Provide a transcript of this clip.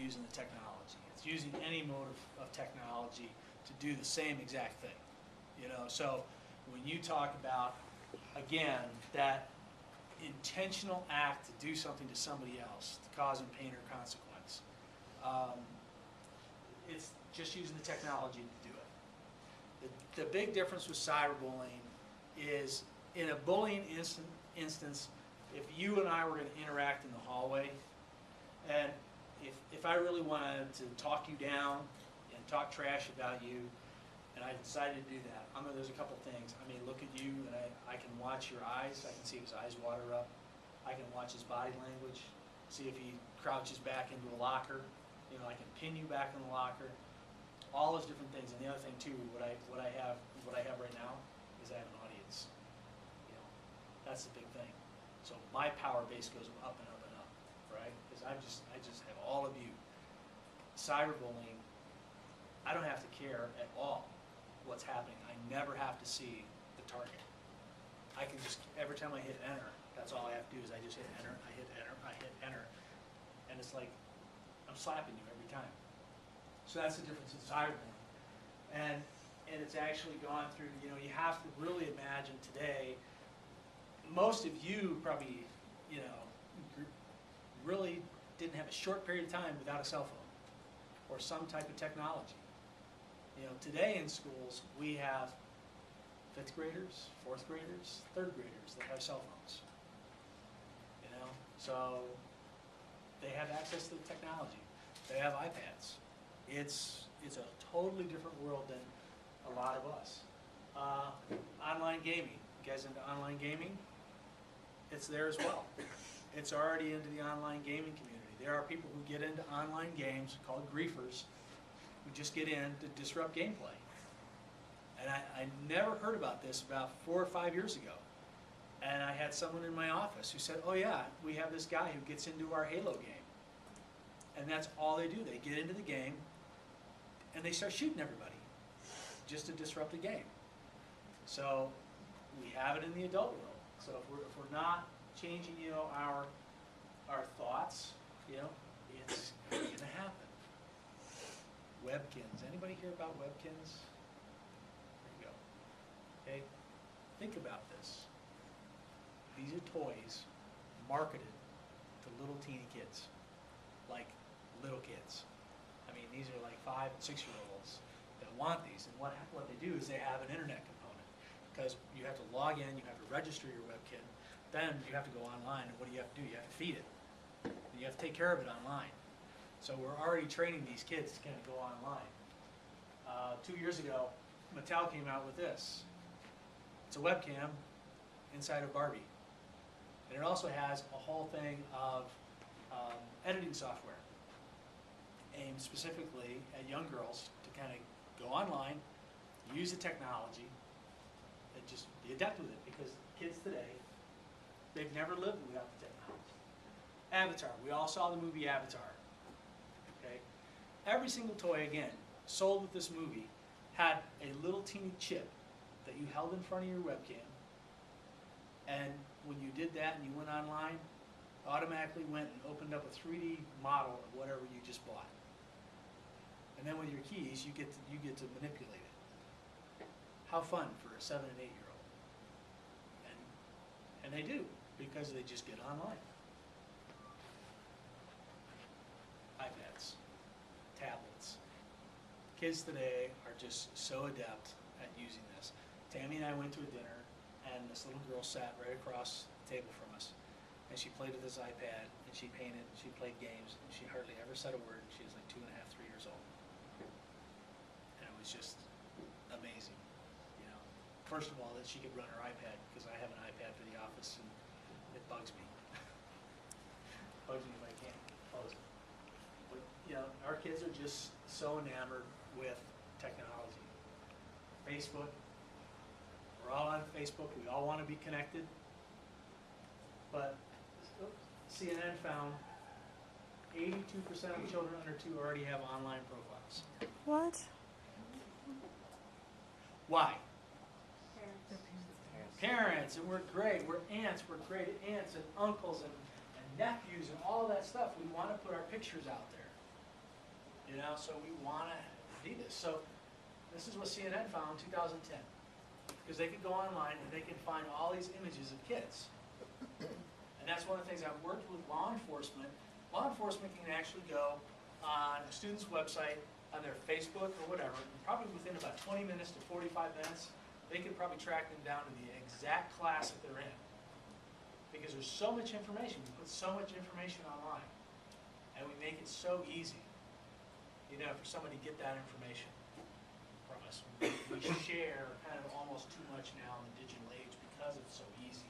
using the technology. It's using any mode of technology to do the same exact thing. You know, so when you talk about, again, that intentional act to do something to somebody else, to cause them pain or consequence, it's just using the technology to do it. The big difference with cyberbullying is, in a bullying instance, if you and I were going to interact in the hallway, and if I really wanted to talk you down and talk trash about you, and I decided to do that, there's a couple things. I may look at you and I can watch your eyes. I can see if his eyes water up. I can watch his body language, see if he crouches back into a locker. You know, I can pin you back in the locker. All those different things. And the other thing too, what I have right now is I have an audience. You know, that's the big thing. So my power base goes up and up and up, right? Because I just have all of you. Cyberbullying, I don't have to care at all what's happening. I never have to see the target. I can just, every time I hit enter, that's all I have to do is I just hit enter, I hit enter, I hit enter. And it's like I'm slapping you every time. So that's the difference in cyberbullying. And it's actually gone through, you know, you have to really imagine today, most of you probably, you know, really didn't have a short period of time without a cell phone or some type of technology. You know, today in schools, we have 5th graders, 4th graders, 3rd graders that have cell phones. You know, so they have access to the technology. They have iPads. It's a totally different world than a lot of us. Online gaming. You guys into online gaming? It's there as well. It's already into the online gaming community. There are people who get into online games called griefers who just get in to disrupt gameplay. And I never heard about this about 4 or 5 years ago. And I had someone in my office who said, oh yeah, we have this guy who gets into our Halo game. And that's all they do. They get into the game and they start shooting everybody just to disrupt the game. So we have it in the adult world. So if we're not changing, you know, our thoughts, you know, it's going to happen. Webkins. Anybody hear about Webkins? There you go. Okay, think about this. These are toys marketed to little teeny kids, like little kids. I mean, these are like 5 and 6-year-olds that want these, and what they do is they have an internet component, because you have to log in, you have to register your Webkin, then you have to go online, and what do you have to do? You have to feed it. You have to take care of it online. So we're already training these kids to kind of go online. 2 years ago, Mattel came out with this. It's a webcam inside of Barbie. And it also has a whole thing of editing software aimed specifically at young girls to kind of go online, use the technology, and just be adept with it, because kids today, they've never lived without the technology. Avatar, we all saw the movie Avatar. Okay? Every single toy, again, sold with this movie had a little teeny chip that you held in front of your webcam, and when you did that and you went online, automatically went and opened up a 3D model of whatever you just bought. And then with your keys, you get to manipulate it. How fun for a 7 and 8-year-old. And they do, because they just get online. iPads, tablets. Kids today are just so adept at using this. Tammy and I went to a dinner, and this little girl sat right across the table from us, and she played with this iPad, and she painted, and she played games, and she hardly ever said a word. She was like 2 and a half, 3 years old. And it was just amazing, you know. First of all, that she could run her iPad, because I have an iPad for the office, and it bugs me. Bugs me if I can't close it. But, you know, our kids are just so enamored with technology. Facebook, we're all on Facebook, we all want to be connected. But CNN found 82% of children under 2 already have online profiles. What? Why? Parents, and we're great. We're aunts, we're great aunts and uncles and nephews and all that stuff. We want to put our pictures out there. You know, so we want to do this. So this is what CNN found in 2010. Because they could go online and they can find all these images of kids. And that's one of the things I've worked with law enforcement. Law enforcement can actually go on a student's website, on their Facebook or whatever, and probably within about 20 minutes to 45 minutes, they can probably track them down to the exact class that they're in. Because there's so much information, we put so much information online, and we make it so easy, you know, for somebody to get that information from us. We share kind of almost too much now in the digital age because it's so easy.